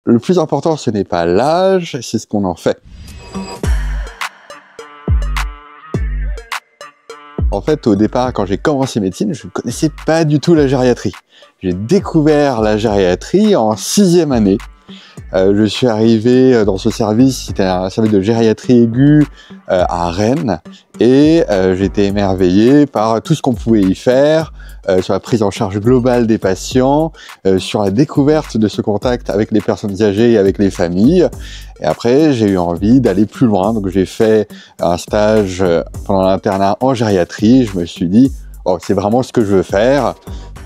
le plus important, ce n'est pas l'âge, c'est ce qu'on en fait. En fait, au départ, quand j'ai commencé médecine, je ne connaissais pas du tout la gériatrie. J'ai découvert la gériatrie en 6e année. Je suis arrivé dans ce service, c'était un service de gériatrie aiguë à Rennes, et j'étais émerveillé par tout ce qu'on pouvait y faire, sur la prise en charge globale des patients, sur la découverte de ce contact avec les personnes âgées et avec les familles. Et après, j'ai eu envie d'aller plus loin, donc j'ai fait un stage pendant l'internat en gériatrie. Je me suis dit, oh, c'est vraiment ce que je veux faire.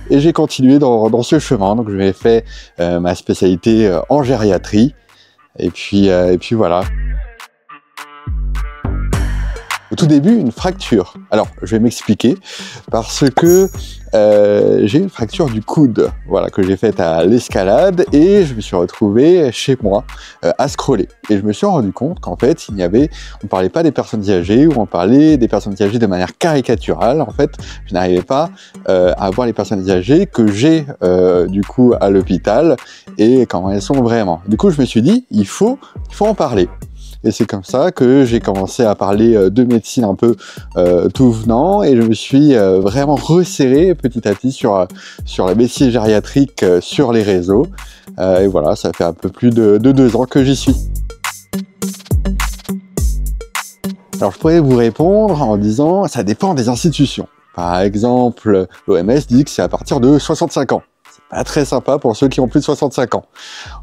Et j'ai continué dans ce chemin, donc j'ai fait ma spécialité en gériatrie, et puis voilà. Au tout début, une fracture. Alors, je vais m'expliquer, parce que j'ai une fracture du coude, voilà, que j'ai faite à l'escalade, et je me suis retrouvé chez moi à scroller. Et je me suis rendu compte qu'en fait, on ne parlait pas des personnes âgées, ou on parlait des personnes âgées de manière caricaturale. En fait, je n'arrivais pas à voir les personnes âgées que j'ai du coup à l'hôpital, et comment elles sont vraiment. Du coup, je me suis dit, il faut en parler. Et c'est comme ça que j'ai commencé à parler de médecine un peu tout venant, et je me suis vraiment resserré petit à petit sur la médecine gériatrique sur les réseaux. Et voilà, ça fait un peu plus de 2 ans que j'y suis. Alors je pourrais vous répondre en disant, ça dépend des institutions. Par exemple, l'OMS dit que c'est à partir de 65 ans. Pas très sympa pour ceux qui ont plus de 65 ans.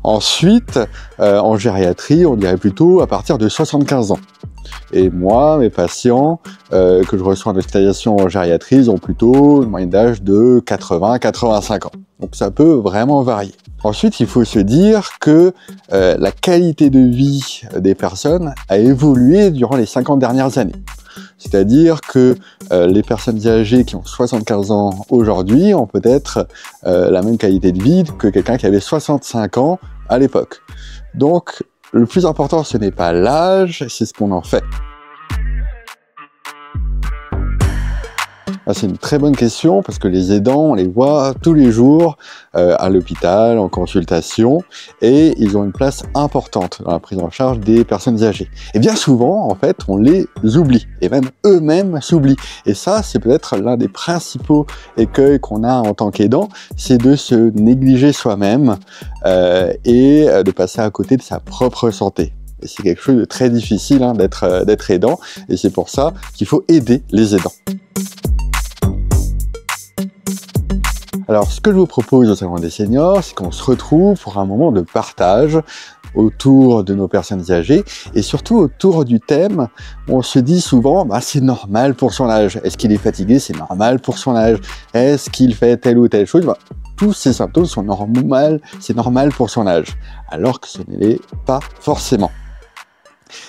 Ensuite, en gériatrie, on dirait plutôt à partir de 75 ans. Et moi, mes patients que je reçois en hospitalisation en gériatrie, ils ont plutôt une moyenne d'âge de 80-85 ans. Donc ça peut vraiment varier. Ensuite, il faut se dire que la qualité de vie des personnes a évolué durant les 50 dernières années. C'est-à-dire que les personnes âgées qui ont 75 ans aujourd'hui ont peut-être la même qualité de vie que quelqu'un qui avait 65 ans à l'époque. Donc, le plus important, ce n'est pas l'âge, c'est ce qu'on en fait. C'est une très bonne question, parce que les aidants, on les voit tous les jours à l'hôpital, en consultation, et ils ont une place importante dans la prise en charge des personnes âgées. Et bien souvent, en fait, on les oublie, et même eux-mêmes s'oublient. Et ça, c'est peut-être l'un des principaux écueils qu'on a en tant qu'aidant, c'est de se négliger soi-même et de passer à côté de sa propre santé. Et c'est quelque chose de très difficile d'être aidant, et c'est pour ça qu'il faut aider les aidants. Alors, ce que je vous propose au Salon des Seniors, c'est qu'on se retrouve pour un moment de partage autour de nos personnes âgées, et surtout autour du thème, on se dit souvent, c'est normal pour son âge. Est-ce qu'il est fatigué? C'est normal pour son âge. Est-ce qu'il fait telle ou telle chose? Tous ces symptômes sont normaux, c'est normal pour son âge. Alors que ce n'est pas forcément.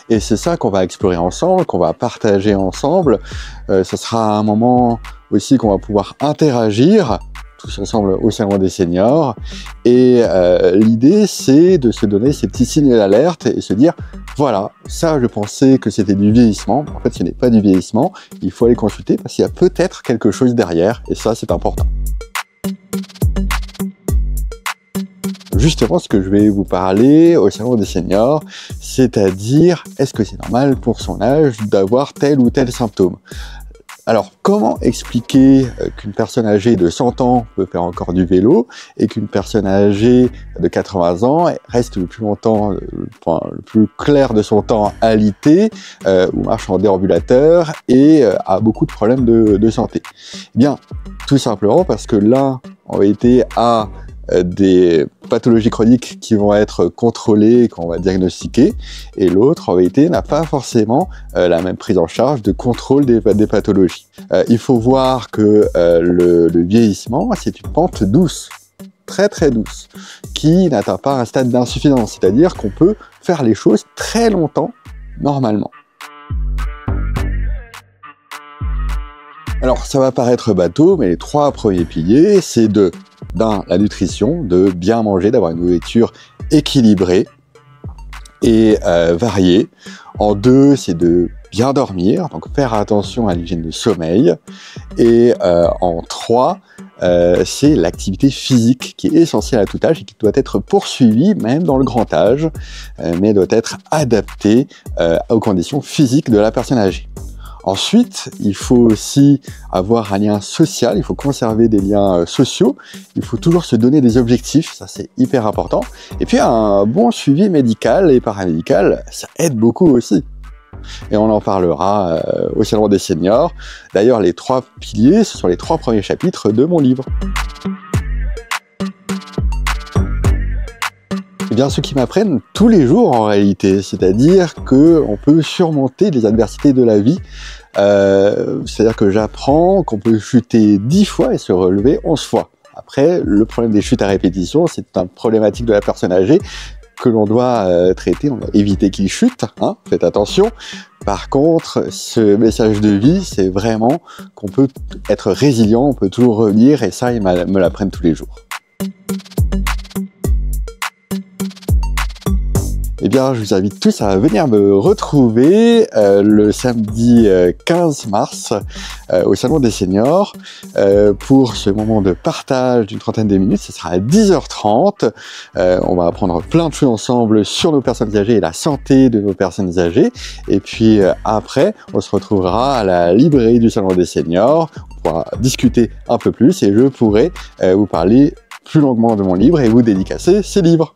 Et c'est ça qu'on va explorer ensemble, qu'on va partager ensemble. Ce sera un moment aussi qu'on va pouvoir interagir tous ensemble au Salon des Seniors. Et l'idée, c'est de se donner ces petits signes d'alerte et se dire, voilà, ça je pensais que c'était du vieillissement. En fait, ce n'est pas du vieillissement. Il faut aller consulter parce qu'il y a peut-être quelque chose derrière, et ça, c'est important. Justement, ce que je vais vous parler au Salon des Seniors, c'est-à-dire, est-ce que c'est normal pour son âge d'avoir tel ou tel symptôme? Alors, comment expliquer qu'une personne âgée de 100 ans peut faire encore du vélo et qu'une personne âgée de 80 ans reste le plus longtemps, le plus clair de son temps alité, ou marche en déambulateur et a beaucoup de problèmes de santé? Eh bien, tout simplement parce que l'un en été a des pathologies chroniques qui vont être contrôlées, qu'on va diagnostiquer, et l'autre en réalité n'a pas forcément la même prise en charge de contrôle des pathologies. Il faut voir que le vieillissement, c'est une pente douce, très très douce, qui n'atteint pas un stade d'insuffisance, c'est-à-dire qu'on peut faire les choses très longtemps normalement. Alors, ça va paraître bateau, mais les 3 premiers piliers, c'est la nutrition, de bien manger, d'avoir une nourriture équilibrée et variée. En 2, c'est de bien dormir, donc faire attention à l'hygiène de sommeil. Et en 3, c'est l'activité physique qui est essentielle à tout âge et qui doit être poursuivie même dans le grand âge, mais doit être adaptée aux conditions physiques de la personne âgée. Ensuite, il faut aussi avoir un lien social, il faut conserver des liens sociaux, il faut toujours se donner des objectifs, ça c'est hyper important. Et puis un bon suivi médical et paramédical, ça aide beaucoup aussi. Et on en parlera au Salon des seniors. D'ailleurs, les 3 piliers, ce sont les 3 premiers chapitres de mon livre. Eh bien, ceux qui m'apprennent tous les jours en réalité, c'est-à-dire qu'on peut surmonter les adversités de la vie, c'est-à-dire que j'apprends qu'on peut chuter 10 fois et se relever 11 fois. Après, le problème des chutes à répétition, c'est une problématique de la personne âgée que l'on doit traiter, on doit éviter qu'il chute, hein, faites attention. Par contre, ce message de vie, c'est vraiment qu'on peut être résilient, on peut toujours revenir, et ça, ils me l'apprennent tous les jours. Eh bien, je vous invite tous à venir me retrouver le samedi 15 mars au Salon des seniors pour ce moment de partage d'une trentaine de minutes. Ce sera à 10h30. On va apprendre plein de choses ensemble sur nos personnes âgées et la santé de nos personnes âgées. Et puis après, on se retrouvera à la librairie du Salon des seniors. On pourra discuter un peu plus et je pourrai vous parler plus longuement de mon livre et vous dédicacer ces livres.